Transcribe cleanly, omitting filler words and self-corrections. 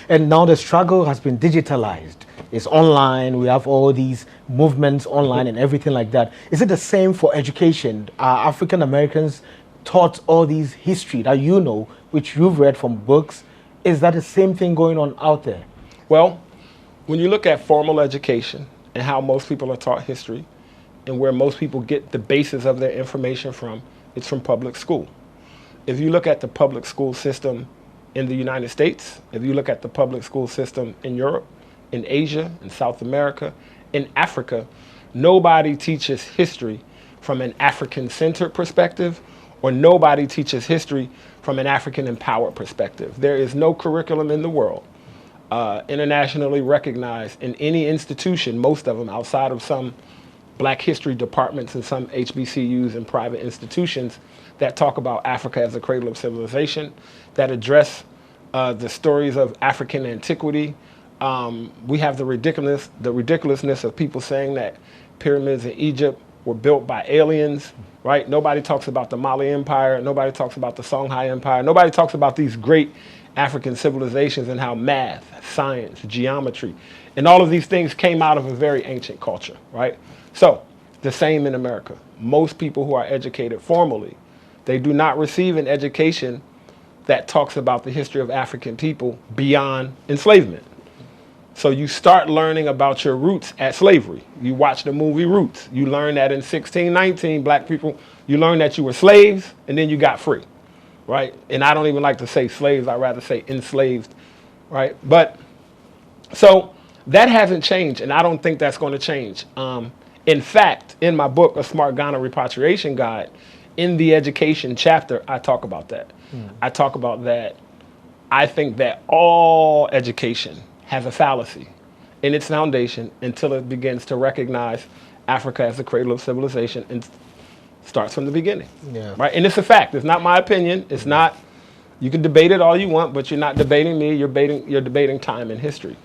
And now the struggle has been digitalized. It's online. We have all these movements online and everything like that. Is it the same for education? Are African Americans taught all these history that you know, which you've read from books? Is that the same thing going on out there? Well, when you look at formal education and how most people are taught history and where most people get the basis of their information from, it's from public school. If you look at the public school system in the United States, if you look at the public school system in Europe, in Asia, in South America, in Africa, nobody teaches history from an African-centered perspective, or nobody teaches history from an African-empowered perspective. There is no curriculum in the world internationally recognized in any institution, most of them outside of some Black history departments and some HBCUs and private institutions, that talk about Africa as a cradle of civilization, that address the stories of African antiquity. We have the ridiculousness of people saying that pyramids in Egypt were built by aliens, right? Nobody talks about the Mali Empire. Nobody talks about the Songhai Empire. Nobody talks about these great African civilizations and how math, science, geometry, and all of these things came out of a very ancient culture, right? So the same in America. Most people who are educated formally, they do not receive an education that talks about the history of African people beyond enslavement. So you start learning about your roots at slavery. You watch the movie Roots. You learn that in 1619, Black people, you learn that you were slaves and then you got free, right? And I don't even like to say slaves, I'd rather say enslaved, right? But so that hasn't changed, and I don't think that's going to change. In fact, in my book, A Smart Ghana Repatriation Guide, in the education chapter, I talk about that. I talk about that. I think that all education has a fallacy in its foundation until it begins to recognize Africa as the cradle of civilization and starts from the beginning. Yeah. Right? And it's a fact. It's not my opinion. It's not, you can debate it all you want, but you're not debating me. You're debating time and history.